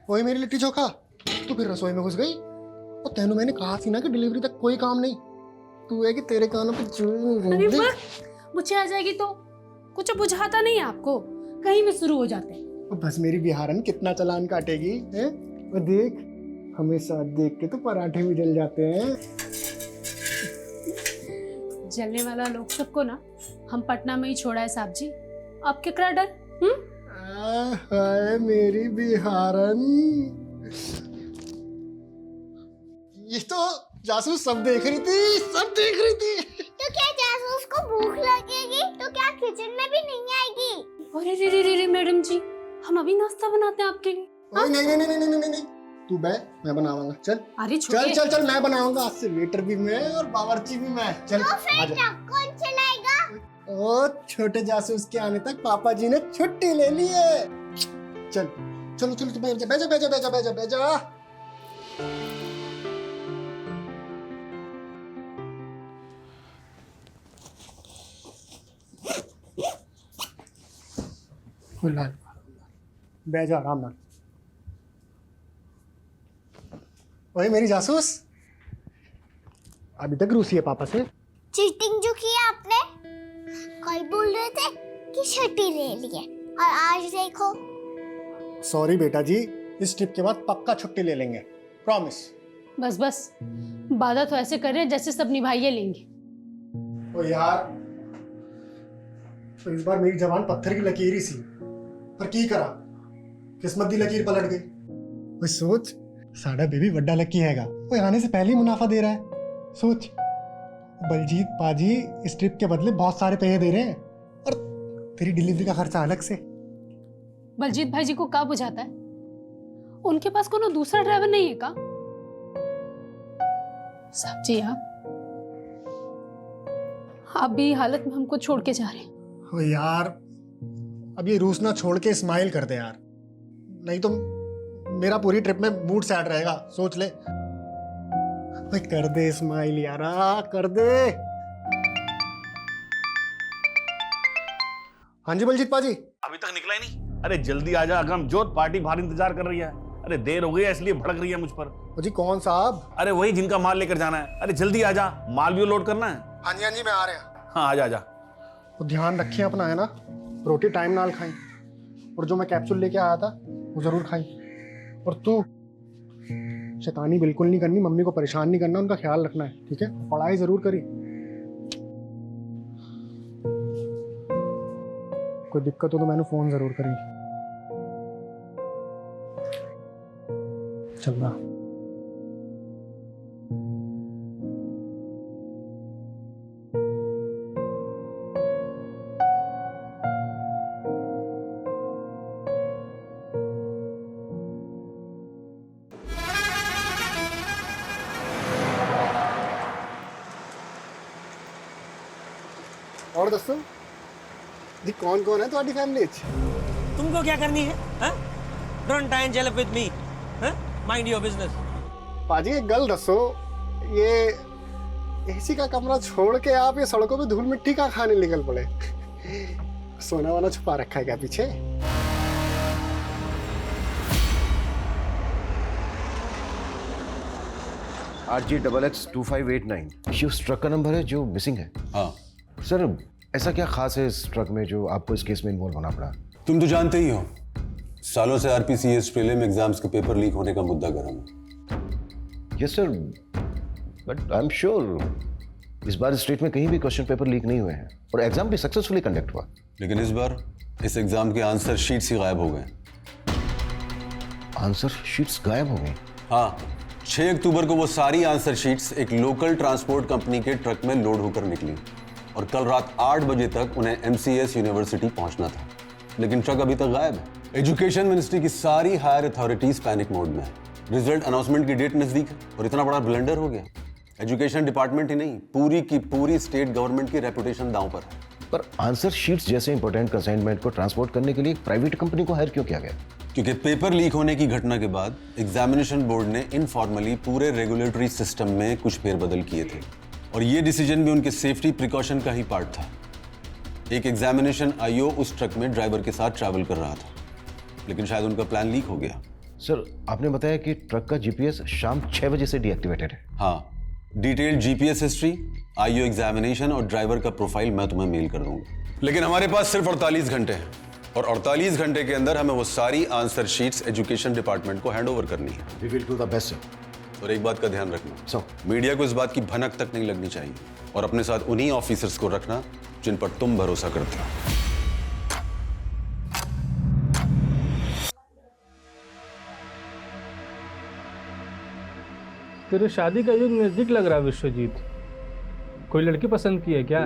वही मेरी लिट्टी चोखा, तू फिर रसोई में घुस गई। और तेनू मैंने कहा थी ना कि डिलीवरी तक कोई काम नहीं, तू है कि तेरे कानों पे अरे मुझे आ जाएगी तो कुछ बुझाता नहीं है आपको, कहीं भी शुरू हो जाते हैं। बस मेरी बिहारन कितना चालान काटेगी है? वो देख, हमेशा देख के तो पराठे भी जल जाते हैं। जलने वाला लोग सबको ना हम पटना में ही छोड़ा है साहब जी, आप क्या डर? हाय मेरी बिहारन, ये तो जासूस सब देख रही थी, सब देख रही थी। तो क्या जासूस को भूख लगेगी तो क्या किचन में भी नहीं आएगी? अरे रे रे रे रे मैडम जी, हम अभी नाश्ता बनाते हैं आपके लिए। नहीं नहीं नहीं नहीं नहीं नहीं, तू बैठ, मैं बनाऊंगा। चल अरे चल चल चल, मैं बनाऊंगा। आज से वेटर भी मैं और बावर्ची भी मैं। चल तो फिर आजा। ट्रक कौन चलाएगा? ओ छोटे जासूस के आने तक पापा जी ने छुट्टी ले ली है। चल चलो चलो, तू बैठ जा बैठ जा बैठ जा बैठ जा बैठ जा बैठ जा। बैठ जा आराम से। ओए मेरी जासूस, अभी तक रूसी है पापा से? चीटिंग जो की आपने, कल बोल रहे थे कि छुट्टी ले ली है और आज देखो। सॉरी बेटा जी, इस ट्रिप के बाद पक्का छुट्टी ले लेंगे, प्रॉमिस। बस बस, वादा तो ऐसे कर रहे हैं जैसे सब निभाइए लेंगे। ओ यार, तो इस बार मेरी जबान पत्थर की लकीर ही सी, पर की करा, किस्मत दी लकीर पलट गई। ओए सोच, साडा बेबी बड्डा लकी हैगा, वो आने से पहले ही मुनाफा दे रहा है। सोच, बलजीत पाजी इस ट्रिप के बदले बहुत सारे पैसे दे रहे हैं, और तेरी डिलीवरी का खर्चा अलग से। बलजीत भाई जी को क्या बुझाता है? उनके पास कोनो दूसरा ड्राइवर नहीं है का? साहब जी आप भी हालत में हमको छोड़ के जा रहे हैं। ओ यार, अब ये रूस ना छोड़ के स्माइल कर दे यार, नहीं तो मेरा पूरी ट्रिप में मूड सैड रहेगा। सोच ले, भाई कर दे स्माइल यारा, कर दे। हाँ जी बलजीत पाजी। अभी तक निकला ही नहीं? अरे जल्दी आजा अगमजोत, पार्टी बाहर इंतजार कर रही है। अरे देर हो गई है इसलिए भड़क रही है मुझ पर। ओ जी कौन साहब? अरे वही जिनका माल लेकर जाना है। अरे जल्दी आजा, माल भी लोड करना है। हाँ जी मैं आ रहा। हाँ आजा आजा। तो ध्यान रखिए अपना, है ना, रोटी टाइम नाल खाई, और जो मैं कैप्सूल लेके आया था वो जरूर खाई। और तू शैतानी बिल्कुल नहीं करनी, मम्मी को परेशान नहीं करना, उनका ख्याल रखना है, ठीक है? पढ़ाई जरूर करी। कोई दिक्कत हो तो मैंने फोन जरूर करी। चल रहा। और दसो जी, कौन कौन है तुम्हारी फैमिली? तुमको क्या करनी है? Don't time jail with me, mind your business. पाजी एक गल दसो, ये एसी का कमरा छोड़ के आप ये सड़कों पे धूल मिट्टी का खाने निकल पड़े? सोना वाना छुपा रखा है क्या पीछे? RG XX2589 ये उस ट्रक का नंबर है जो मिसिंग है। हाँ सर, ऐसा क्या खास है इस ट्रक में जो आपको इस केस में इन्वॉल्व होना पड़ा? तुम तो जानते ही हो, सालों से RPCS प्रीलिम एग्जाम्स के पेपर लीक होने का मुद्दा गर्म है। Yes sir, but I am sure इस बार स्टेट में कहीं भी क्वेश्चन पेपर लीक नहीं हुए हैं और एग्जाम भी सक्सेसफुली कंडक्ट हुआ। लेकिन इस बार इस एग्जाम के आंसर शीट्स ही गायब हो गए। आंसर शीट्स गायब हो गई? हाँ, 6 अक्टूबर को वो सारी आंसर शीट्स एक लोकल ट्रांसपोर्ट कंपनी के ट्रक में लोड होकर निकली और कल रात 8 बजे तक उन्हें MCS यूनिवर्सिटी पहुंचना था, लेकिन ट्रक अभी तक गायब है। एजुकेशन मिनिस्ट्री की सारी हायर अथॉरिटीज पैनिक मोड में है। रिजल्ट अनाउंसमेंट की डेट नजदीक है और इतना बड़ा ब्लंडर हो गया। एजुकेशन डिपार्टमेंट ही नहीं, पूरी की पूरी स्टेट गवर्नमेंट की रेपुटेशन दांव पर है। पर आंसर शीट्स जैसे इंपॉर्टेंट कंसाइनमेंट को ट्रांसपोर्ट करने के लिए एक प्राइवेट कंपनी को हायर क्यों किया गया? क्योंकि पेपर लीक होने की घटना के बाद एग्जामिनेशन बोर्ड ने इनफॉर्मली पूरे रेगुलेटरी सिस्टम में कुछ फेरबदल किए थे और ये डिसीजन भी उनके सेफ्टी प्रिकॉशन का ही पार्ट था। एक एग्जामिनेशन IO उस ट्रक में ड्राइवर के साथ ट्रैवल कर रहा था, लेकिन शायद उनका प्लान लीक हो गया सर आपने बताया कि ट्रक का जीपीएस शाम 6 बजे से डीएक्टिवेटेड है। हाँ, detailed GPS history, IO examination और ड्राइवर का प्रोफाइल मैं तुम्हें मेल कर दूंगा। लेकिन हमारे पास सिर्फ 48 घंटे हैं और 48 घंटे के अंदर हमें वो सारी आंसर शीट्स एजुकेशन डिपार्टमेंट को हैंड ओवर करनी है। We will do the best sir. और एक बात का ध्यान रखना, सर मीडिया को इस बात की भनक तक नहीं लगनी चाहिए और अपने साथ उन्हीं ऑफिसर्स को रखना जिन पर तुम भरोसा करते हो। तेरे शादी का युग नजदीक लग रहा है विश्वजीत। कोई लड़की पसंद की है क्या?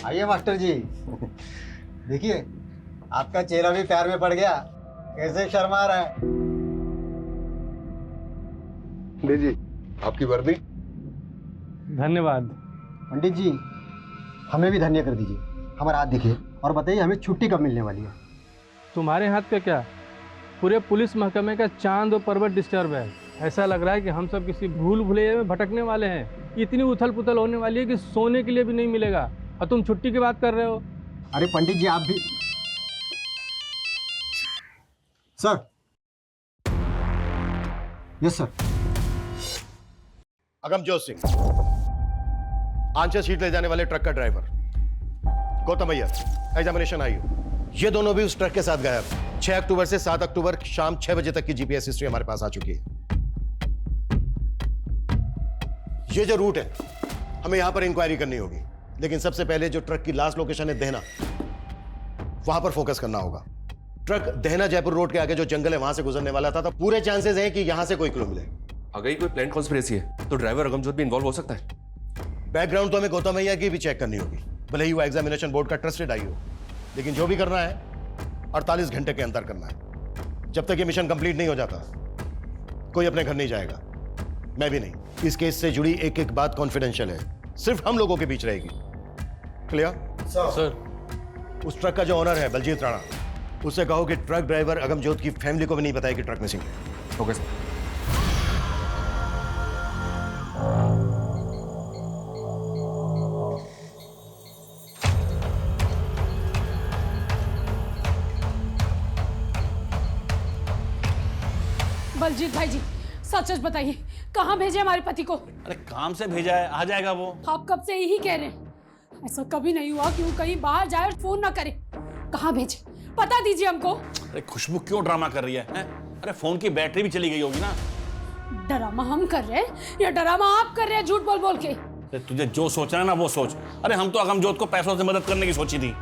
आइए मास्टर जी। देखिए आपका चेहरा भी प्यार में पड़ गया, कैसे शर्मा रहा है। लीजिए आपकी वर्दी। धन्यवाद। पंडित जी हमें भी धन्य कर दीजिए, हमारा हाथ दिखिए और बताइए हमें छुट्टी कब मिलने वाली है। तुम्हारे हाथ का क्या, पूरे पुलिस महकमे का चांद और पर्वत डिस्टर्ब है। ऐसा लग रहा है कि हम सब किसी भूल भुलैया में भटकने वाले हैं। इतनी उथल पुथल होने वाली है कि सोने के लिए भी नहीं मिलेगा और तुम छुट्टी की बात कर रहे हो। अरे पंडित जी आप भी। Sir. Yes sir. Agamjot Singh, answer sheet ले जाने वाले ट्रक का ड्राइवर। गौतम अय्यर, एग्जामिनेशन आई हो। ये दोनों भी उस ट्रक के साथ गायब। 6 अक्टूबर से 7 अक्टूबर शाम 6 बजे तक की जीपीएस हिस्ट्री हमारे पास आ चुकी है। ये जो रूट है हमें यहां पर इंक्वायरी करनी होगी, लेकिन सबसे पहले जो ट्रक की लास्ट लोकेशन है देहना, वहां पर फोकस करना होगा। ट्रक देहना जयपुर रोड के आगे जो जंगल है वहां से गुजरने वाला था, तो पूरे चांसेस हैं कि यहां से कोई क्लू मिले। अगर ये कोई प्लान कॉन्स्पिरेसी है तो ड्राइवर अगमजोत भी इन्वॉल्व हो सकता है। बैकग्राउंड तो हमें गौतम अय्यर की भी चेक करनी होगी, भले ही वो एग्जामिनेशन बोर्ड का ट्रस्टेड आई हो, लेकिन जो भी करना है 48 घंटे के अंदर करना है। जब तक ये मिशन कंप्लीट नहीं हो जाता कोई अपने घर नहीं जाएगा, मैं भी नहीं। इस केस से जुड़ी एक एक बात कॉन्फिडेंशियल है, सिर्फ हम लोगों के बीच रहेगी। Clear sir. उस ट्रक का जो ओनर है बलजीत राणा, उससे कहो कि ट्रक ड्राइवर अगमजोत की फैमिली को भी नहीं बताया कि ट्रक मिसिंग है। Okay sir. बलजीत भाई जी सच सच बताइए, कहाँ भेजे हमारे पति को? अरे काम से भेजा है, आ जाएगा वो। आप कब से यही कह रहे हैं, ऐसा कभी नहीं हुआ कि वो कहीं बाहर जाए और फोन ना करे। कहाँ भेजे, पता दीजिए हमको। अरे खुशबू क्यों ड्रामा कर रही है, हैं? अरे फोन की बैटरी भी चली गई होगी ना। ड्रामा हम कर रहे हैं या ड्रामा आप कर रहे हैं झूठ बोल बोल के? अरे तुझे जो सोचना है ना वो सोच। अरे हम तो अगमजोत को पैसों से मदद करने की सोची थी।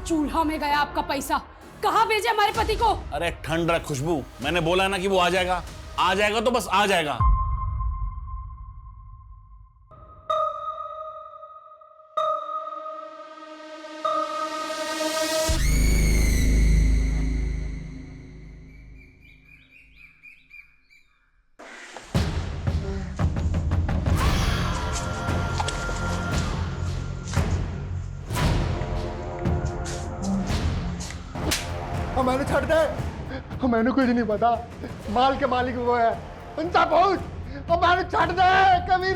चूल्हा में गया आपका पैसा, कहाँ भेजे हमारे पति को? अरे ठंड रख खुशबू, मैंने बोला ना कि वो आ जाएगा। आ जाएगा तो बस आ जाएगा। मैंने छड़ दे, मैंने कुछ नहीं पता। माल के मालिक वो है, उनका पहुंच। मैंने छड़ दे कभी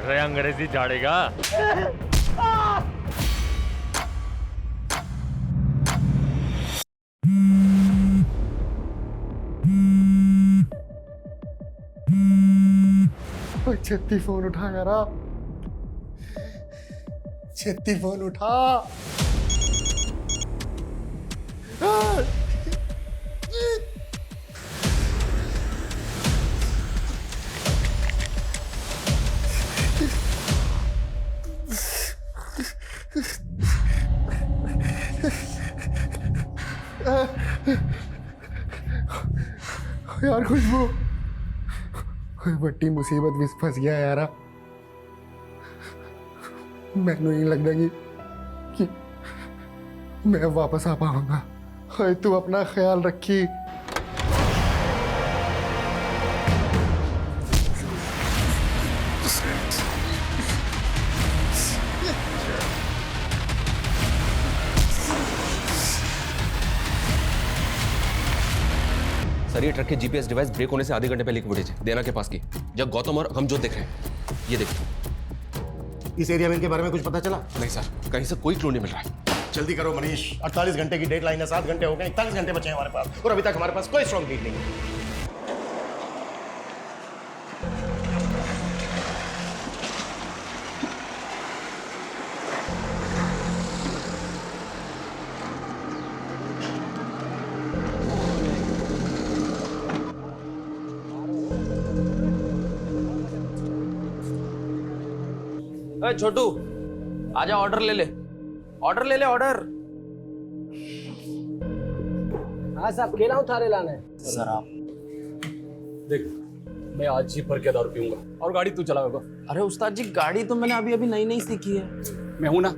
रे अंग्रेजी झाड़ेगा। छत्ती फोन उठा यार, छत्ती फोन उठा। यार खुशबू, बट्टी मुसीबत में फंस गया यार। मैंने नहीं लगता कि मैं वापस आ पाऊंगा। तू अपना ख्याल रखी। सर ये ट्रक के जीपीएस डिवाइस ब्रेक होने से आधे घंटे पहले की फुटेज है, देना के पास की, जब गौतम और अगमजोत देख रहे हैं। ये देखिए। इस एरिया में इनके बारे में कुछ पता चला? नहीं सर, कहीं से कोई क्लू नहीं मिल रहा है। जल्दी करो मनीष, 48 घंटे की डेडलाइन है, 7 घंटे हो गए, 41 घंटे बचे हैं हमारे पास और अभी तक हमारे पास कोई स्ट्रॉन्ग लीड नहीं है। छोटू आजा, ऑर्डर ले ले, ऑर्डर ले ले, ऑर्डर। हाँ साहब, केला उतारे लाना है सर आप देख, मैं आज ही भर के दारू पीऊंगा और गाड़ी तू चलाओगा। अरे उस्ताद जी, गाड़ी तो मैंने अभी अभी नई नई सीखी है। मैं हूं ना।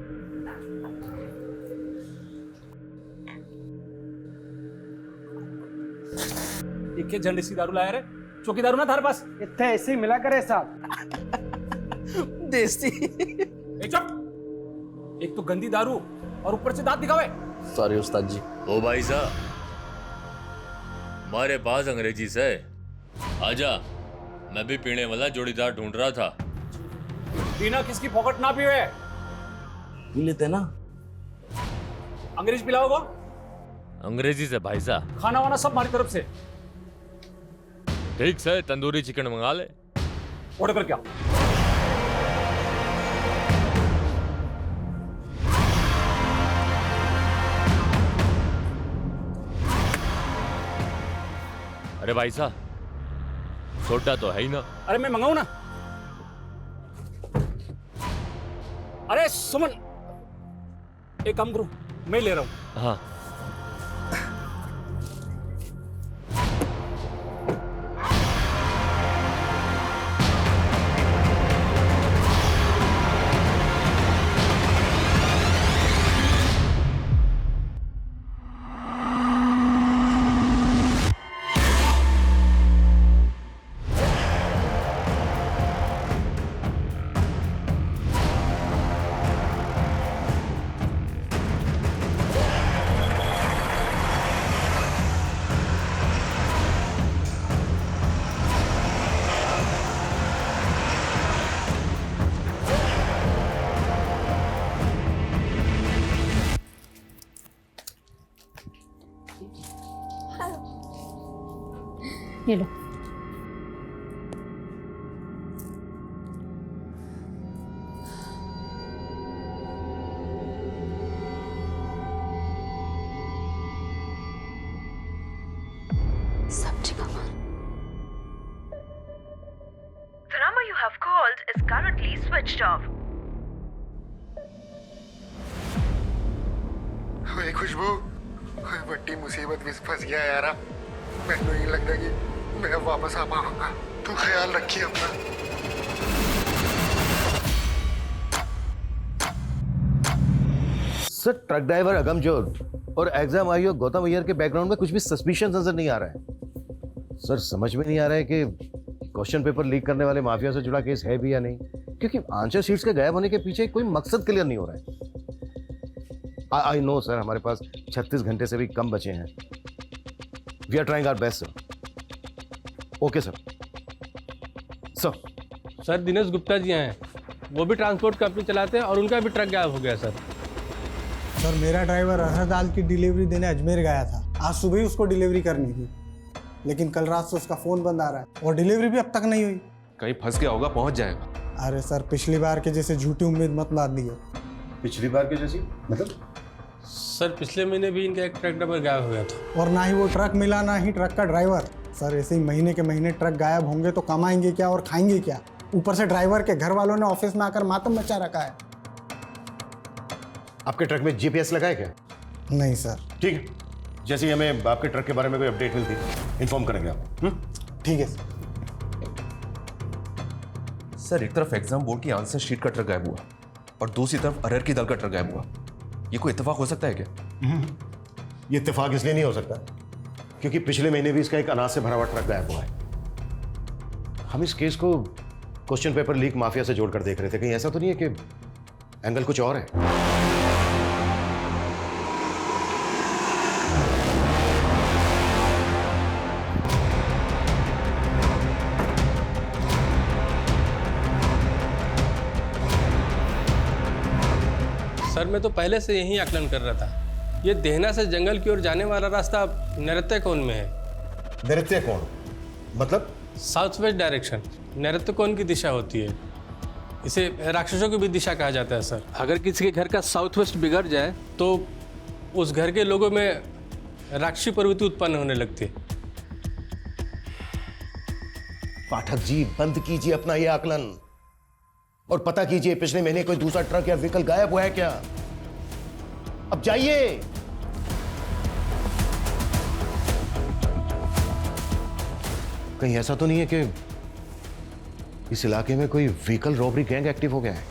एक झंडे सी दारू लाया रे, चौकी दारू ना थारे पास इतने ऐसे ही मिला करे साहब। देसी। चुप, एक तो गंदी दारू और ऊपर से दांत दिखावे। सॉरी उस्ताद जी। ओ भाई साहब, हमारे पास अंग्रेजी से आजा, मैं भी पीने वाला जोड़ीदार ढूंढ रहा था। बिना किसकी पॉकेट ना पीवे, पी लेते ना। अंग्रेज पिलाओगे? अंग्रेजी से भाई साहब। खाना वाना सब हमारी तरफ से। ठीक से तंदूरी चिकन मंगा ले। ऑर्डर कर क्या? अरे भाई साहब, सोडा तो है ही ना। अरे मैं मंगाऊं ना। अरे सुमन, एक काम करो, मैं ले रहा हूं। हाँ ये लो। सब्जी का The number you have called is currently switched off. ओए खुशबू, ओए बड़ी मुसीबत में फंस गया यारा। मैं नहीं लगता कि मैं वापस आ पाऊंगा। तू ख्याल रखिए अपना। सर, ट्रक ड्राइवर अगमजोत और एग्जाम आईओ गौतम अय्यर के बैकग्राउंड में कुछ भी सस्पिशन नजर नहीं आ रहा है। सर, समझ में नहीं आ रहा है कि क्वेश्चन पेपर लीक करने वाले माफिया से जुड़ा केस है भी या नहीं, क्योंकि आंसर शीट्स के गायब होने के पीछे कोई मकसद क्लियर नहीं हो रहा है। आई नो सर, हमारे पास 36 घंटे से भी कम बचे हैं। We are trying our best sir. Okay sir. Sir Dinesh Gupta ji हैं, वो भी ट्रांसपोर्ट कंपनी चलाते हैं और उनका भी ट्रक गायब हो गया सर। सर मेरा ड्राइवर अरहर दाल की डिलीवरी देने अजमेर गया था। आज सुबह ही उसको डिलीवरी करनी थी, लेकिन कल रात से उसका फोन बंद आ रहा है और डिलीवरी भी अब तक नहीं हुई। कहीं फंस गया होगा, पहुंच जाएगा। अरे सर, पिछली बार के जैसे झूठी उम्मीद मत लाद दिए। पिछली बार के जैसी मतलब? सर पिछले महीने भी इनका एक ट्रक ड्राइवर गायब हो गया था। और ना ही वो ट्रक मिला, ना ही ट्रक का ड्राइवर। सर ऐसे ही महीने के महीने ट्रक गायब होंगे तो कमाएंगे क्या और खाएंगे क्या? ऊपर से ड्राइवर के घर वालों ने ऑफिस में आकर मातम मचा रखा है। आपके ट्रक में जीपीएस लगा है क्या? नहीं सर। ठीक है, जैसे ही हमें आपके ट्रक के बारे में कोई अपडेट मिलती इन्फॉर्म करेंगे आपको। ठीक है सर। सर एक तरफ एग्जाम बोर्ड की आंसर शीट का ट्रक गायब हुआ और दूसरी तरफ अरहर की दाल का ट्रक गायब हुआ। ये कोई इत्तेफाक हो सकता है क्या? ये इत्तेफाक इसलिए नहीं हो सकता क्योंकि पिछले महीने भी इसका एक अनाज से भरा हुआ ट्रक गायब हुआ है। हम इस केस को क्वेश्चन पेपर लीक माफिया से जोड़कर देख रहे थे। कहीं ऐसा तो नहीं है कि एंगल कुछ और है? सर मैं तो पहले से यही आकलन कर रहा था। ये देहना से जंगल की ओर जाने वाला रास्ता नैऋत्य में है। नैऋत्य कोण मतलब? साउथ वेस्ट डायरेक्शन नैऋत्य कोण की दिशा होती है। इसे राक्षसों की भी दिशा कहा जाता है सर। अगर किसी के घर का साउथ वेस्ट बिगड़ जाए तो उस घर के लोगों में राक्षसी प्रवृत्ति उत्पन्न होने लगती है। पाठक जी बंद कीजिए अपना ये आकलन और पता कीजिए पिछले महीने कोई दूसरा ट्रक या व्हीकल गायब हुआ है क्या? अब जाइए। कहीं ऐसा तो नहीं है कि इस इलाके में कोई व्हीकल रॉबरी गैंग एक्टिव हो गया है?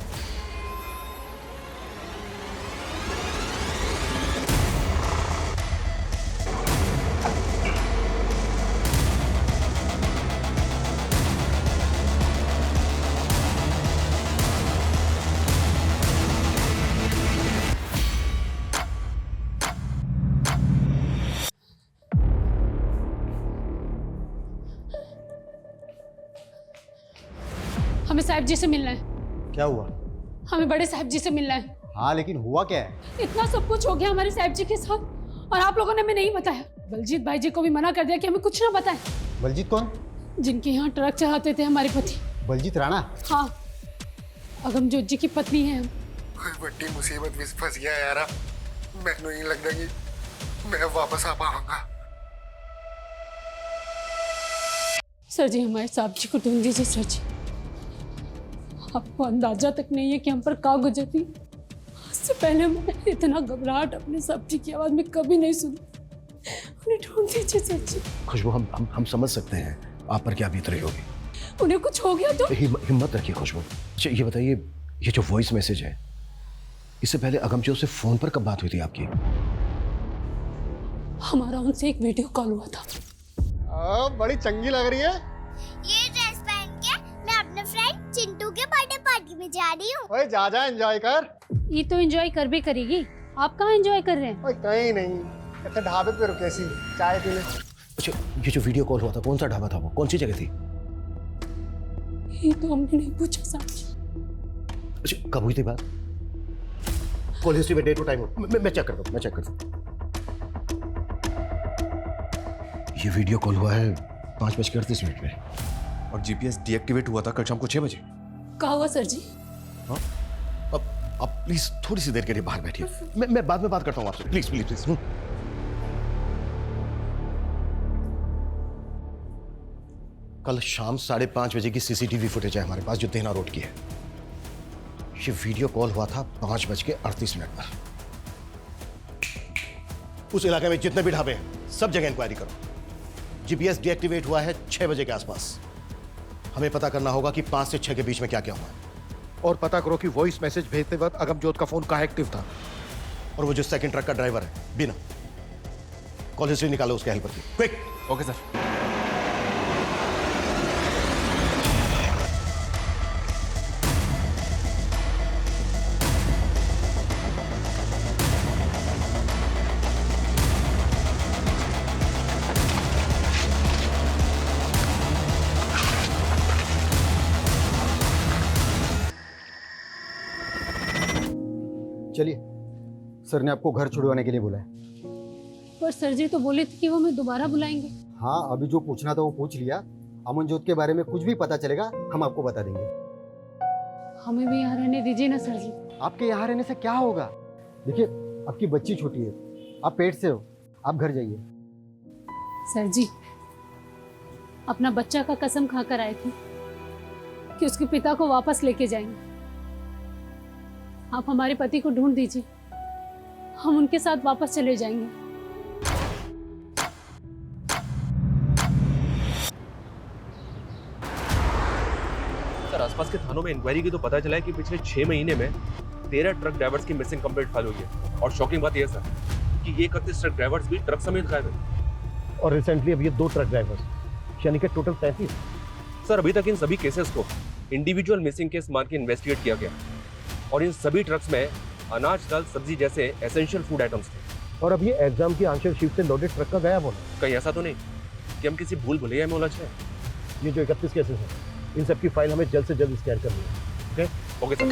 हमें साहब जी से मिलना है। क्या हुआ? हमें बड़े साहब जी से मिलना है। हाँ लेकिन हुआ क्या है? इतना सब कुछ हो गया हमारे साहब जी के साथ और आप लोगों ने हमें नहीं बताया। बलजीत भाई जी को भी मना कर दिया कि हमें कुछ ना बताएं। बलजीत कौन? जिनके यहाँ ट्रक चलाते थे हमारे पति। बलजीत राणा? हाँ, अगमजोत जी की पत्नी है हम। कोई बड़ी मुसीबत में फंस गया यार। मैंने नहीं लगता कि मैं वापस आ पाऊंगा। सर जी हमारे साहब जी को ढूंढ दीजिए सर जी। आपको अंदाजा तक नहीं है कि हम पर का गुजरती। इससे पहले मैं इतना घबराहट अपने साहब जी की आवाज में कभी नहीं सुनी। उन्हें ढूंढ दीजिए सर जी। खुशबू हम समझ सकते हैं आप पर क्या बीत रही होगी। उन्हें कुछ हो गया तो? हिम्मत रखिए खुशबू। अच्छा ये बताइए, ये जो वॉइस मैसेज है इससे पहले अगमजोत से फोन पर कब बात हुई थी आपकी? हमारा उनसे एक वीडियो कॉल हुआ था। बड़ी चंगी लग रही है। ये ड्रेस पहन के मैं अपने फ्रेंड चिंटू के बर्थडे पार्टी में जा रही हूँ। ओए जा एंजॉय कर। ये तो एंजॉय कर भी करेगी। आप कहाँ एंजॉय कर रहे हैं? ओए कहीं नहीं, ऐसे ढाबे पे रुके सी चाय पीने। अच्छा ये जो वीडियो कॉल हुआ था कौन सा ढाबा था वो? कौन सी जगह थी? ये तो हमने नहीं पूछा साहब जी। अच्छा कब हुई थी बात? कॉल हिस्ट्री में डेट और टाइम मैं चेक करता हूँ, मैं चेक करता हूँ। ये वीडियो कॉल हुआ है 5:38 में और जीपीएस डीएक्टिवेट हुआ था कल शाम को 6 बजे। कहा हुआ सर जी? हाँ अब प्लीज थोड़ी सी देर के लिए बाहर बैठिए। मैं बाद में बात करता हूँ आपसे। Please please please. कल शाम 5:30 बजे की सीसीटीवी फुटेज है हमारे पास जो देहना रोड की है। ये वीडियो कॉल हुआ था 5:38 पर। उस इलाके में जितने भी ढाबे हैं सब जगह इंक्वायरी करो। जीपीएस डीएक्टिवेट हुआ है 6 बजे के आसपास। हमें पता करना होगा कि 5 से 6 के बीच में क्या क्या हुआ है और पता करो कि वॉइस मैसेज भेजते वक्त अगमजोत का फोन कहाँ एक्टिव था और वो जो सेकंड ट्रक का ड्राइवर है बिना। कॉल हिस्ट्री निकालो उसके हेल्पर की। क्विक। Okay sir. चलिए, सर ने आपको घर छुड़वाने के लिए बुलाया। पर सर जी तो बोले थे कि वो हमें दोबारा बुलाएंगे। हाँ अभी जो पूछना था वो पूछ लिया। अमनजोत के बारे में कुछ भी पता चलेगा हम आपको बता देंगे। हमें भी यहाँ रहने दीजिए ना सर जी। आपके यहाँ रहने से क्या होगा? देखिए आपकी बच्ची छोटी है, आप पेट से हो, आप घर जाइए। सर जी अपना बच्चा का कसम खाकर आए थे कि उसके पिता को वापस लेके जाएंगे। आप हमारे पति को ढूंढ दीजिए, हम उनके साथ वापस चले जाएंगे। सर आसपास के थानों में इंक्वायरी की तो पता चला है कि पिछले 6 महीने में 13 ट्रक ड्राइवर्स की मिसिंग कंप्लेंट फाइल हुई है। और शॉकिंग बात यह है सर कि ये 31 ट्रक ड्राइवर्स भी ट्रक समेत गायब है। और रिसेंटली अब ये 2 ट्रक ड्राइवर्स, यानी कि टोटल 33। सर अभी तक इन सभी केसेस को इंडिविजुअल मिसिंग केस मान के इन्वेस्टिगेट किया गया और इन सभी ट्रक्स में अनाज, दाल, सब्जी जैसे एसेंशियल फूड आइटम्स थे। और अब ये एग्जाम की आंसर शीट से लोडेड ट्रक का गायब होना। कहीं ऐसा तो नहीं कि हम किसी भूल भुलैया में उलझ गए? ये जो 31 केसेस हैं इन सब की फाइल हमें जल्द से जल्द स्कैन करनी है। Okay okay sir.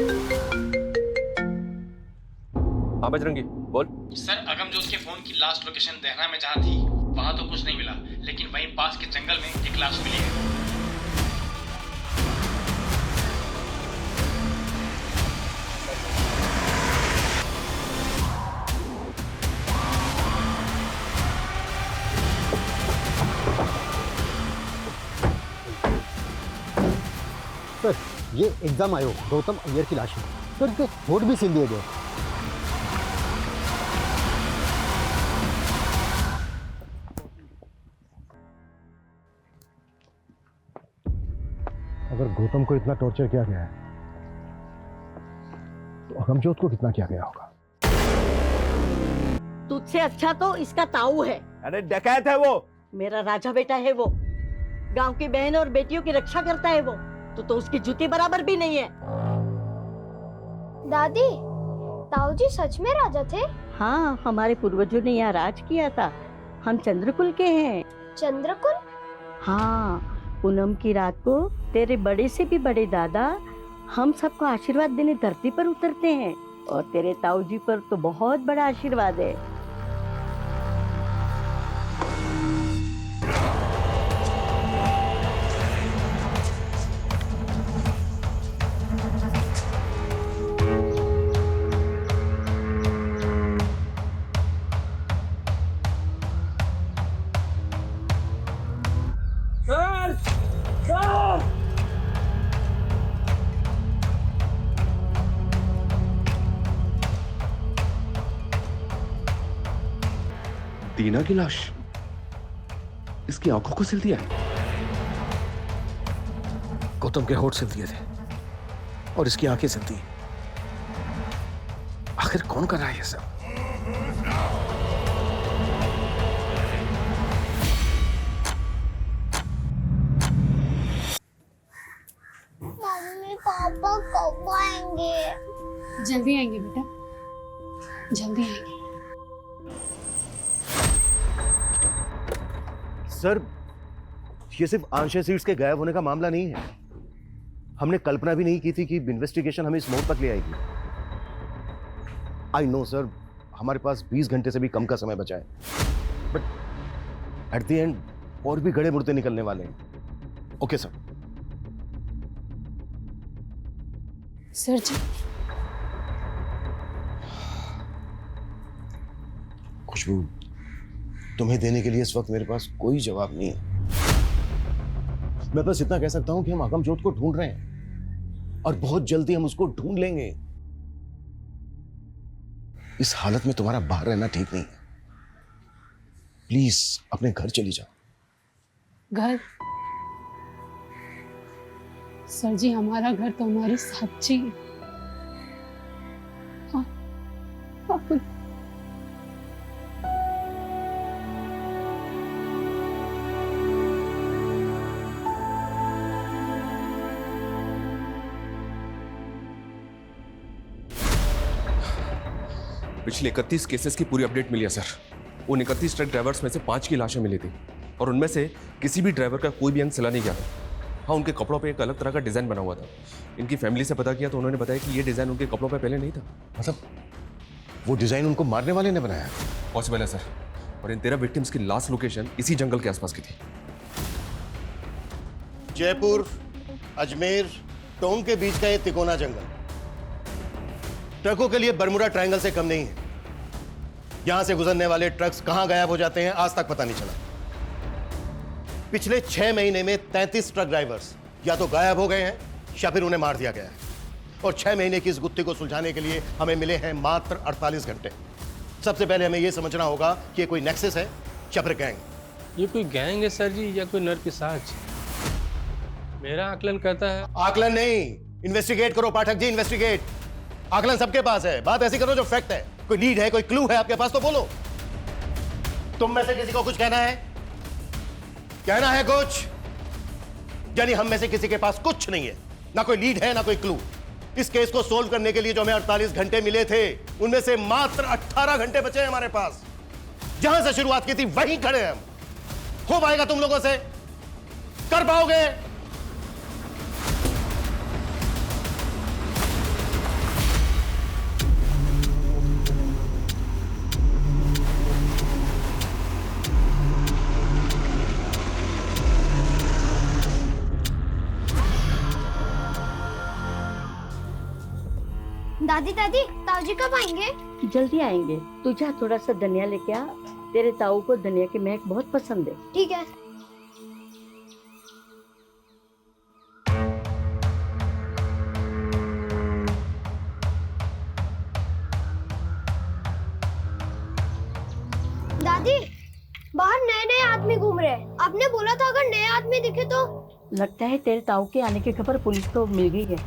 हाँ बजरंगी बोल। सर अगमजोत के फोन की लास्ट लोकेशन देहरा में जहाँ थी वहाँ तो कुछ नहीं मिला, लेकिन वहीं पास के जंगल में एक लाश मिली है। सर ये एग्जाम आयोग गौतम अय्यर की लाश है सर, इसके होठ भी सील दिए गए। अगर गौतम को इतना टॉर्चर किया गया है तो अगमजोत को कितना किया गया होगा? तुझसे अच्छा तो इसका ताऊ है। अरे डकैत है वो। मेरा राजा बेटा है वो, गांव की बहन और बेटियों की रक्षा करता है वो, तो उसकी जूती बराबर भी नहीं है। दादी, ताऊ जी सच में राजा थे? हाँ, हमारे पूर्वजों ने यहाँ राज किया था। हम चंद्रकुल के हैं। चंद्रकुल? हाँ, पूनम की रात को तेरे बड़े से भी बड़े दादा हम सबको आशीर्वाद देने धरती पर उतरते हैं, और तेरे ताऊ जी पर तो बहुत बड़ा आशीर्वाद है। दीना की लाश, इसकी आंखों को सिल दिया है। गौतम के होठ सिल दिए थे और इसकी आंखें सिल दी। आखिर कौन कर रहा है ये सब? मम्मी पापा कब आएंगे? जल्दी आएंगे बेटा, जल्दी आएंगे। सर, ये सिर्फ आंशिक सीट्स के गायब होने का मामला नहीं है। हमने कल्पना भी नहीं की थी कि इन्वेस्टिगेशन हमें इस मोड़ तक ले आएगी। आई नो सर, हमारे पास 20 घंटे से भी कम का समय बचा है, बट एट द एंड और भी गड़े मुड़ते निकलने वाले हैं। Okay sir. सर जी, खुशबू, तुम्हें देने के लिए इस वक्त मेरे पास कोई जवाब नहीं है। मैं बस इतना कह सकता हूं कि हम अगमजोत को ढूंढ रहे हैं और बहुत जल्दी हम उसको ढूंढ लेंगे। इस हालत में तुम्हारा बाहर रहना ठीक नहीं है। प्लीज अपने घर चली जाओ। घर? सर जी, हमारा घर तो हमारी साक्षी है। हाँ, आप पिछले 31 केसेस की पूरी अपडेट मिली है सर। उन 31 ट्रक ड्राइवर्स में से 5 की लाशें मिली थी, और उनमें से किसी भी ड्राइवर का कोई भी अंग सिला नहीं गया था। हाँ, उनके कपड़ों पे एक अलग तरह का डिजाइन बना हुआ था। इनकी फैमिली से पता किया तो उन्होंने बताया कि ये डिजाइन उनके कपड़ों पे पहले नहीं था। मतलब वो डिजाइन उनको मारने वाले ने बनाया? पॉसिबल है सर। और इन 13 विक्टिम्स की लास्ट लोकेशन इसी जंगल के आसपास की थी। जयपुर अजमेर टोंक के बीच का ये तिकोना जंगल ट्रकों के लिए बरमुडा ट्रायंगल से कम नहीं है। यहां से गुजरने वाले ट्रक्स कहां गायब हो जाते हैं आज तक पता नहीं चला। पिछले 6 महीने में 33 ट्रक ड्राइवर्स या तो गायब हो गए हैं या फिर उन्हें मार दिया गया है, और 6 महीने की इस गुत्थी को सुलझाने के लिए हमें मिले हैं मात्र 48 घंटे। सबसे पहले हमें यह समझना होगा कि कोई नेक्सस है या फिर गैंग। ये कोई गैंग है सर जी, या कोई नरपिशाच? मेरा आकलन कहता है। आकलन नहीं, इन्वेस्टिगेट करो पाठक जी, इन्वेस्टिगेट। आकलन सबके पास है, बात ऐसी करो जो फैक्ट है। कोई लीड है, कोई क्लू है आपके पास तो बोलो। तुम में से किसी को कुछ कहना है? कहना है कुछ? यानी हम में से किसी के पास कुछ नहीं है, ना कोई लीड है ना कोई क्लू। इस केस को सोल्व करने के लिए जो हमें 48 घंटे मिले थे, उनमें से मात्र 18 घंटे बचे हैं हमारे पास। जहां से शुरुआत की थी वहीं खड़े हैं हम। हो पाएगा तुम लोगों से? कर पाओगे? दादी दादी ताऊजी कब आएंगे? जल्दी आएंगे। तू जा थोड़ा सा धनिया लेके आ, तेरे ताऊ को धनिया की महक बहुत पसंद है। ठीक है। दादी बाहर नए नए आदमी घूम रहे हैं। आपने बोला था अगर नए आदमी दिखे तो। लगता है तेरे ताऊ के आने की खबर पुलिस को मिल गई है।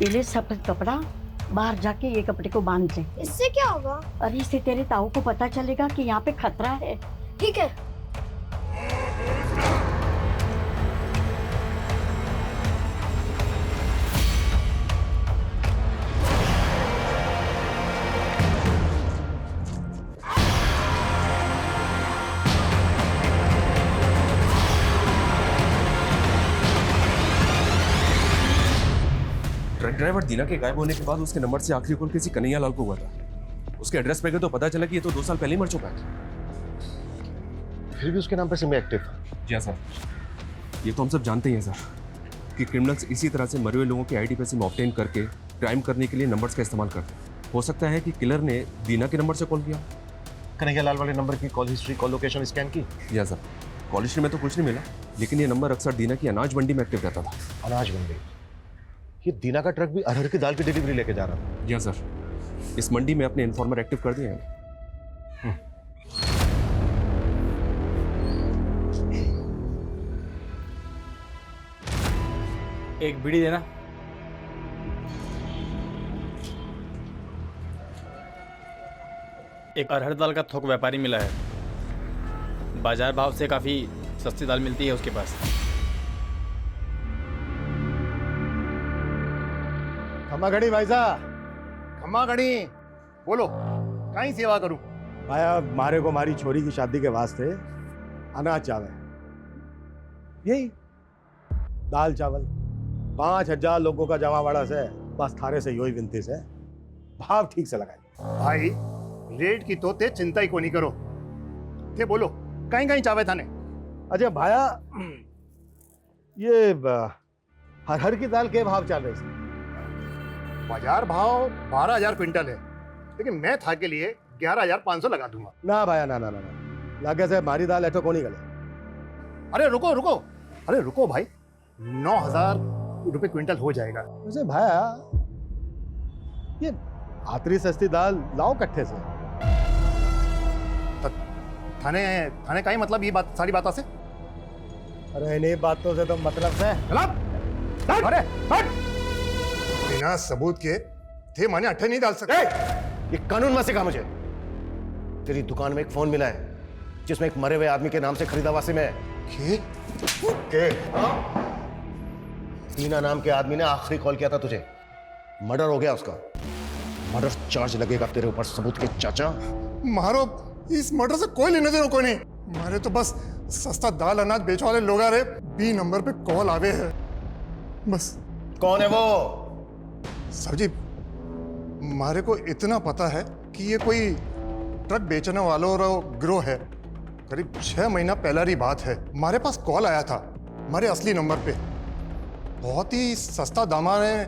पहले सफेद कपड़ा बाहर जाके ये कपड़े को बांध ले। इससे क्या होगा? अरे इससे तेरे ताऊ को पता चलेगा कि यहाँ पे खतरा है। ठीक है। ट्रक ड्राइवर दीना के गायब होने के बाद उसके नंबर से आखिरी कॉल किसी कन्हैया लाल को हुआ था। उसके एड्रेस पे गए तो पता चला कि ये तो 2 साल पहले ही मर चुका है। फिर भी उसके नाम पर सिम एक्टिव था। जी हाँ सर, ये तो हम सब जानते ही हैं सर कि क्रिमिनल्स इसी तरह से मरे हुए लोगों के आईडी पे सिम ऑब्टेन करके क्राइम करने के लिए नंबर्स का इस्तेमाल करते हैं। हो सकता है कि किलर ने दीना के नंबर से कॉल किया। कन्हैया लाल वाले नंबर की call history, call location scan की? जी हाँ सर, कॉल हिस्ट्री में तो कुछ नहीं मिला, लेकिन ये नंबर अक्सर दीना की अनाज मंडी में एक्टिव रहता था। अनाज मंडी? ये दीना का ट्रक भी अरहर की दाल की डिलीवरी लेके जा रहा था। जी हाँ सर, इस मंडी में अपने इन्फॉर्मर एक्टिव कर दिए हैं। एक बीड़ी देना। एक अरहर दाल का थोक व्यापारी मिला है, बाजार भाव से काफी सस्ती दाल मिलती है उसके पास। खम्मा घड़ी भाई साहब, खम्मा घड़ी। बोलो, कहीं सेवा करूं? भाया मारे को मारी छोरी की शादी के वास्ते अनाज चावल, यही दाल चावल 5000 लोगों का जमावाड़ा से बस थारे से योही विनती से भाव ठीक से लगाए। भाई रेट की तो ते चिंता ही को नहीं करो। ते बोलो कहीं कहीं चावे थाने। अच्छा भाया, ये हरहर की दाल के भाव चल रहे थे? बाजार भाव 12000 क्विंटल है, लेकिन मैं था के लिए 11500 लगा दूंगा। ना भाया ना ना ना, लागे से मारी दाल ऐठो कोनी गले। अरे रुको रुको, अरे रुको भाई, 9000 रुपए क्विंटल हो जाएगा। वैसे भाया ये आतरी सस्ती दाल लाओ कट्ठे से। थाने थाने का ही मतलब ये बात सारी बातों से? अरे इन्हीं बातों से तो मतलब से। अरे हट! बिना सबूत के थे माने अट्ठे नहीं डाल सकते। ये कानून में सिखा मुझे। तेरी दुकान में एक फोन मिला है जिसमें एक मरे हुए आदमी के नाम से खरीदा हुआ सिम है। के? दीना नाम के आदमी ने आखिरी कॉल किया था तुझे। मर्डर हो गया उसका। मर्डर चार्ज लगेगा तेरे ऊपर सबूत के चाचा। मारो, इस मर्डर से कोई लेने देना कोई नहीं। मारे तो बस सस्ता दाल अनाज बेच वाले लोग आ रहे, बी नंबर पे कॉल आवे है बस। कौन है वो? सर जी, मारे को इतना पता है कि ये कोई ट्रक बेचने वालों का गिरोह है। करीब 6 महीना पहला की बात है, हमारे पास कॉल आया था हमारे असली नंबर पे। बहुत ही सस्ता दामा में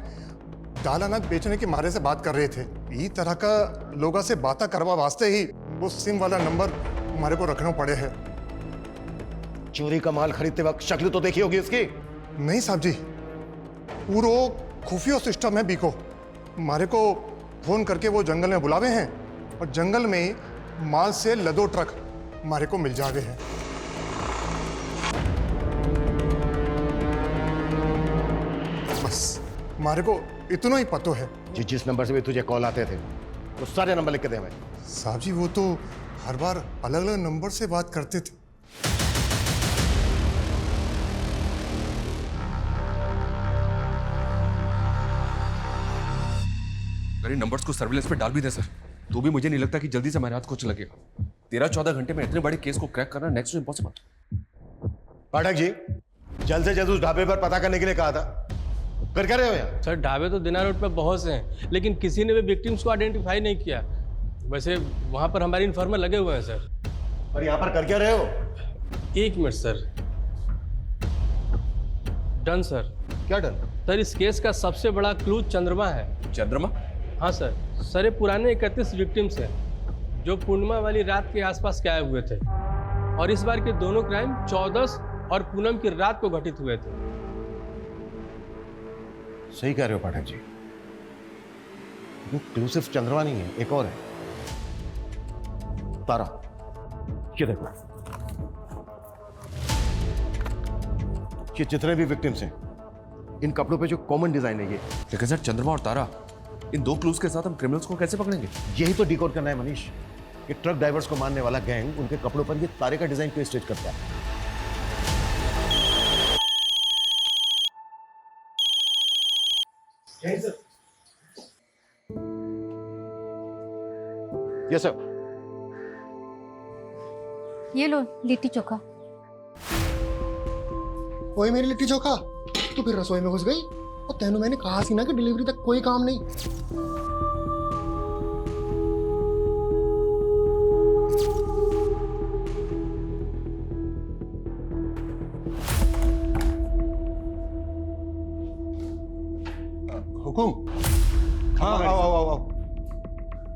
दाल अनाज बेचने के मारे से बात कर रहे थे। इस तरह का लोगों से बातें करवा वास्ते ही वो सिम वाला नंबर हमारे को रखना पड़े है। चोरी का माल खरीदते वक्त शक्ल तो देखी होगी इसकी? नहीं साहब जी, पूरा खुफिया सिस्टम है बीको। हमारे को फोन करके वो जंगल में बुलावे हैं और जंगल में ही माल से लदो ट्रक हमारे को मिल जावे हैं। बस हमारे को इतना ही पतो है। जिस नंबर से भी तुझे कॉल आते थे वो सारे नंबर लिख के दे हमें। साहब जी, वो तो हर बार अलग अलग नंबर से बात करते थे। अरे नंबर्स को सर्विलेंस पे डाल भी दे सर, तो भी मुझे नहीं लगता कि जल्दी से हमारे हाथ कुछ लगेगा। 13-14 घंटे में इतने बड़े केस को क्रैक करना next to impossible. Pathak ji, जल्द से जल्द उस ढाबे पर पता करने के लिए कहा था, कर क्या रहे हो यहाँ? सर ढाबे तो दिना रोड पे बहुत से हैं, लेकिन किसी ने भी विक्टिम्स को आइडेंटिफाई नहीं किया। वैसे वहाँ पर हमारे इन्फॉर्मर लगे हुए हैं सर। और यहाँ पर कर क्या रहे हो? 1 मिनट सर। Done sir. क्या डन? सर इस केस का सबसे बड़ा क्लू चंद्रमा है। चंद्रमा? हाँ सर। सर ये पुराने 31 विक्टिम्स हैं जो पूर्णिमा वाली रात के आसपास गायब हुए थे, और इस बार के दोनों क्राइम 14 और पूनम की रात को घटित हुए थे। सही कह रहे हो पाठक जी, क्लू सिर्फ चंद्रमा नहीं है, एक और है, तारा। ये देखो, ये जितने भी विक्टिम्स हैं, इन कपड़ों पे जो कॉमन डिजाइन है ये। लेकिन सर चंद्रमा और तारा, इन दो क्लूज के साथ हम क्रिमिनल्स को कैसे पकड़ेंगे? यही तो डिकोड करना है मनीष, कि ट्रक ड्राइवर्स को मारने वाला गैंग उनके कपड़ों पर ये तारे का डिजाइन क्यों स्टिच करता है। Yes sir. ये लो लिट्टी चोखा। वही मेरी लिट्टी चोखा, तू फिर रसोई में घुस गई। और तेनू मैंने कहा सी ना कि डिलीवरी तक कोई काम नहीं। हुकुम। हाँ आओ।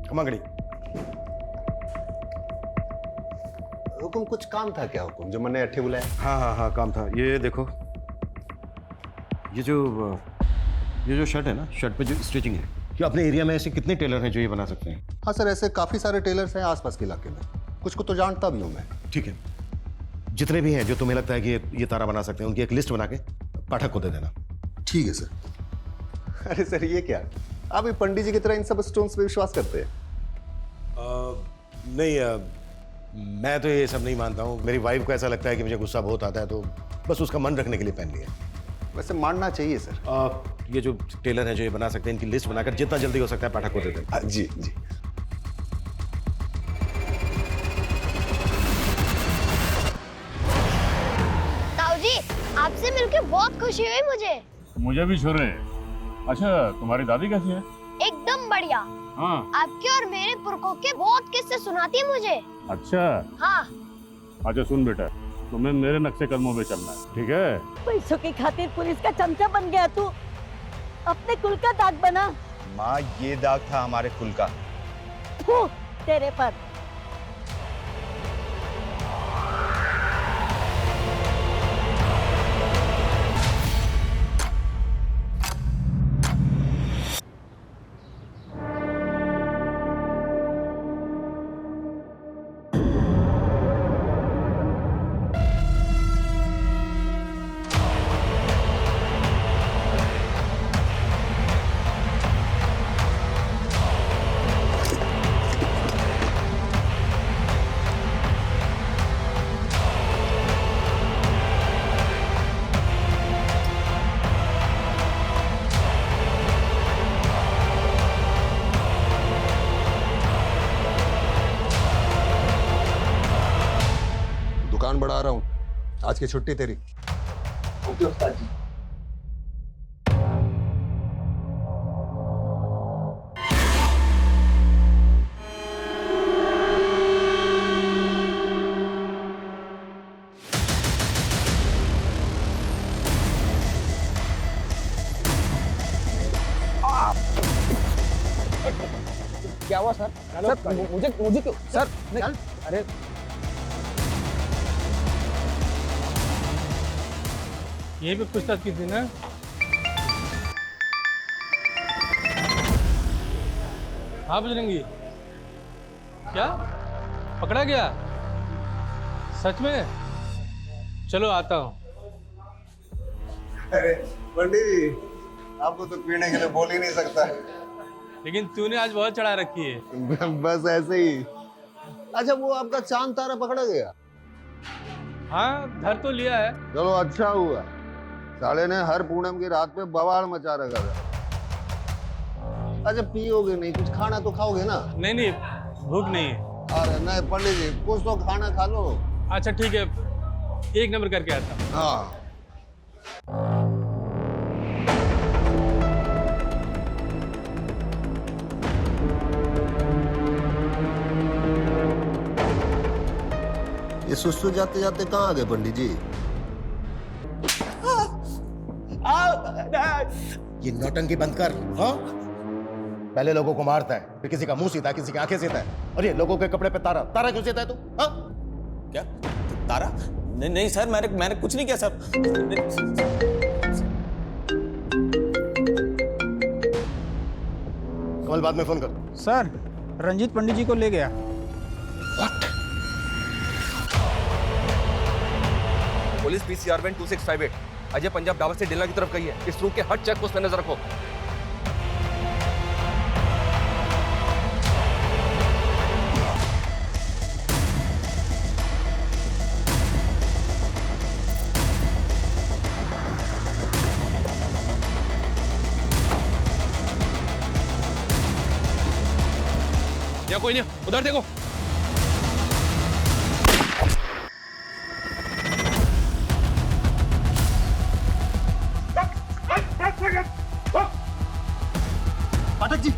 कमा गड़ी। हुकुम, कुछ काम था क्या हुकुम, जो मैंने अट्ठे बुलाया? हाँ काम था। ये देखो, ये जो शर्ट है ना, शर्ट पे जो स्टिचिंग है, कि अपने एरिया में ऐसे कितने टेलर हैं जो ये बना सकते हैं? हाँ सर, ऐसे काफ़ी सारे टेलर्स हैं आसपास के इलाके में, कुछ को तो जानता भी हूँ मैं। ठीक है, जितने भी हैं जो तुम्हें लगता है कि ये तारा बना सकते हैं, उनकी एक लिस्ट बना के पाठक को दे देना। ठीक है सर। अरे सर ये क्या, आप भी पंडित जी की तरह इन सब स्टोन्स पे विश्वास करते हैं? नहीं, मैं तो ये सब नहीं मानता हूँ। मेरी वाइफ को ऐसा लगता है कि मुझे गुस्सा बहुत आता है, तो बस उसका मन रखने के लिए पहन लिया। वैसे मानना चाहिए सर। ये जो टेलर हैं जो ये बना सकते हैं, इनकी लिस्ट बनाकर जितना जल्दी हो सकता है पाठक को दे दें। जी। ताऊ जी, आपसे मिलकर बहुत खुशी हुई मुझे भी छोरे। अच्छा, तुम्हारी दादी कैसी है? एकदम बढ़िया। हाँ। आपके और मेरे पुरखों के बहुत किस्से सुनाती है मुझे। अच्छा। हाँ। अच्छा सुन बेटा, तुम्हें मेरे नक्शे कदमों पे चलना है, ठीक है? पैसों की खातिर पुलिस का चमचा बन गया तू, अपने कुल का दाग बना। माँ, ये दाग था हमारे कुल का। तेरे पर। दुकान बढ़ा रहा हूँ, आज की छुट्टी तेरी। ओके उस्ताद जी। क्या हुआ सर? सर मुझे क्यों सर? अरे यहीं पे पूछताछ की थी ना? हाँ बजरंगी, क्या पकड़ा गया? सच में? चलो आता हूँ। अरे पंडित जी, आपको तो पीने के लिए बोल ही नहीं सकता। लेकिन तूने आज बहुत चढ़ा रखी है। बस ऐसे ही। अच्छा, वो आपका चांद तारा पकड़ा गया? हाँ, धर तो लिया है। चलो अच्छा हुआ, साले ने हर पूनम की रात पे बवाल मचा रखा था। अच्छा पियोगे नहीं, कुछ खाना तो खाओगे ना? नहीं, भूख नहीं है। अरे नहीं पंडित जी, कुछ तो खाना खा लो। अच्छा ठीक है, एक नंबर करके आता हूँ। हाँ। ये सुसु जाते जाते कहाँ आ गए पंडित जी? ये नौटंकी बंद कर। हाँ, पहले लोगों को मारता है, फिर किसी का मुंह सीता है, किसी की आंखें सीता है, और ये लोगों के कपड़े पे तारा तारा क्यों सीता है तू? हाँ? क्या तारा? नहीं नहीं सर, मैंने कुछ नहीं किया सर। कल बाद में फोन कर। सर रंजीत पंडित जी को ले गया। Police PCR van 2658 Ajay Punjab Dawar से डेला की तरफ गई है। इस रूट के हर चेक पोस्ट पर नजर रखो। यहाँ कोई नहीं, उधर देखो। पाठक जी,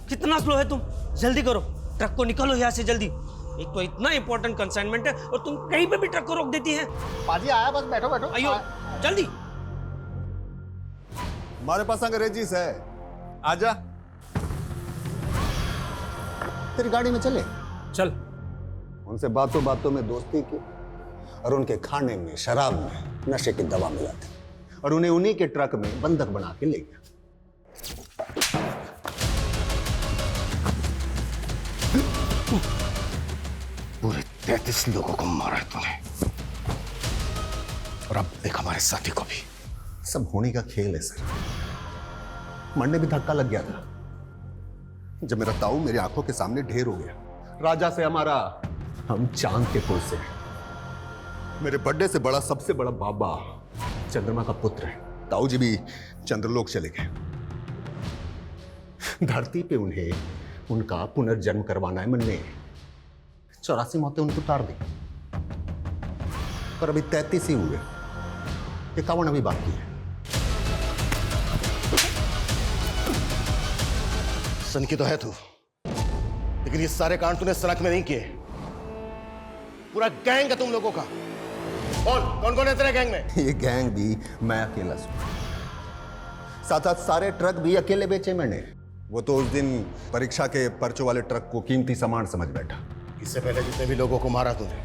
कितना स्लो है तुम? जल्दी करो, ट्रक को निकालो यहाँ से जल्दी। एक तो इतना इंपॉर्टेंट कंसाइनमेंट है और तुम कहीं पे भी ट्रक को रोक देती है। पाजी आया, बस बैठो बैठो। आइयो जल्दी। हमारे पास अंग्रेजीस है, आजा। तेरी गाड़ी में चले? चल। उनसे बातों बातों में दोस्ती की और उनके खाने में, शराब में नशे की दवा मिला थी और उन्हें उन्हीं के ट्रक में बंधक बना के ले गया। पूरे 33 लोगों को मारा है तूने, और अब एक हमारे साथी को भी। सब होने का खेल है सर। मन में भी धक्का लग गया था जब मेरा ताऊ मेरी आंखों के सामने ढेर हो गया। राजा से हमारा, हम चांद के कुल से। मेरे बर्थडे से बड़ा, सबसे बड़ा बाबा चंद्रमा का पुत्र है। ताऊ जी भी चंद्रलोक चले गए। धरती पे उन्हें उनका पुनर्जन्म करवाना है। मन ने 84 मौतें उनको उतार दी, पर अभी 33 ही हुए। 51 अभी बाकी है। सन की तो है तू, लेकिन ये सारे कांड तूने सड़क में नहीं किए। पूरा गैंग है तुम लोगों का। कौन कौन है तेरे गैंग में? ये गैंग भी मैं अकेला हूं। साथ साथ सारे ट्रक भी अकेले बेचे मैंने। वो तो उस दिन परीक्षा के पर्चों वाले ट्रक को कीमती सामान समझ बैठा। इससे पहले जितने भी लोगों को मारा तूने,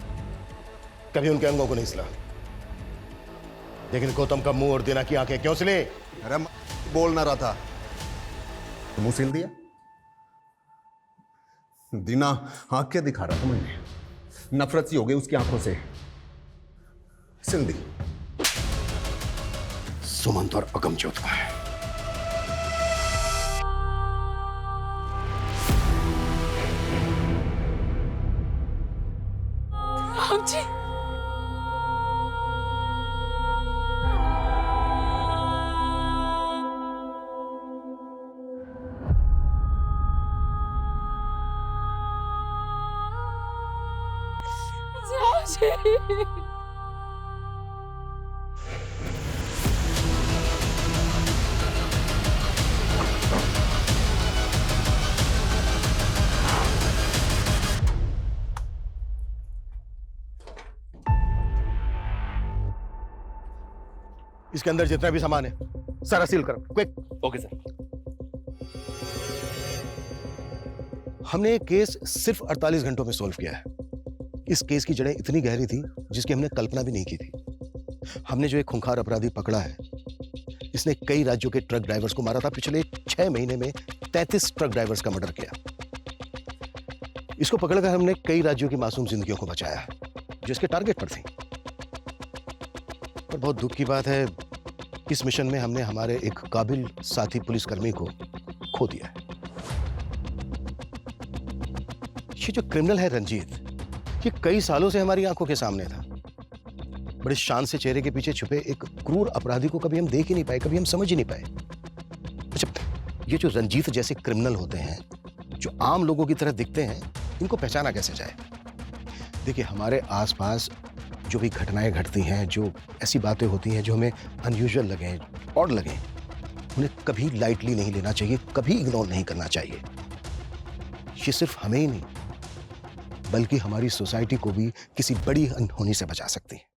कभी उनके अंगों को नहीं सिला। लेकिन गौतम का मुंह और दीना की आंखें क्यों सिले? अरे बोल ना रहा था तो मुंह सिल दिया। दीना आंखें दिखा रहा था, मैंने नफरत सी हो गई उसकी आंखों से, सिल दी। सुमंत और अगमजोत का है। राम जी, इसके अंदर जितना भी सामान है सारा सील करो, क्विक। Okay sir. हमने ये केस सिर्फ 48 घंटों में सॉल्व किया है। इस केस की जड़ें इतनी गहरी थी जिसकी हमने कल्पना भी नहीं की थी। हमने जो एक खूंखार अपराधी पकड़ा है, इसने कई राज्यों के ट्रक ड्राइवर्स को मारा था। पिछले 6 महीने में 33 ट्रक ड्राइवर्स का मर्डर किया। इसको पकड़कर हमने कई राज्यों की मासूम जिंदगियों को बचाया जो इसके टारगेट पर थी। पर बहुत दुख की बात है, इस मिशन में हमने हमारे एक काबिल साथी पुलिसकर्मी को खो दिया है। ये जो क्रिमिनल है रंजीत, ये कई सालों से हमारी आंखों के सामने था। बड़े शान से चेहरे के पीछे छुपे एक क्रूर अपराधी को कभी हम देख ही नहीं पाए, कभी हम समझ ही नहीं पाए। अच्छा, ये जो रंजीत जैसे क्रिमिनल होते हैं, जो आम लोगों की तरह दिखते हैं, इनको पहचाना कैसे जाए? देखिए, हमारे आसपास जो भी घटनाएं घटती हैं, जो ऐसी बातें होती हैं जो हमें अनयूजुअल लगे, ऑड लगे, उन्हें कभी लाइटली नहीं लेना चाहिए, कभी इग्नोर नहीं करना चाहिए। ये सिर्फ हमें ही नहीं बल्कि हमारी सोसाइटी को भी किसी बड़ी अनहोनी से बचा सकती है।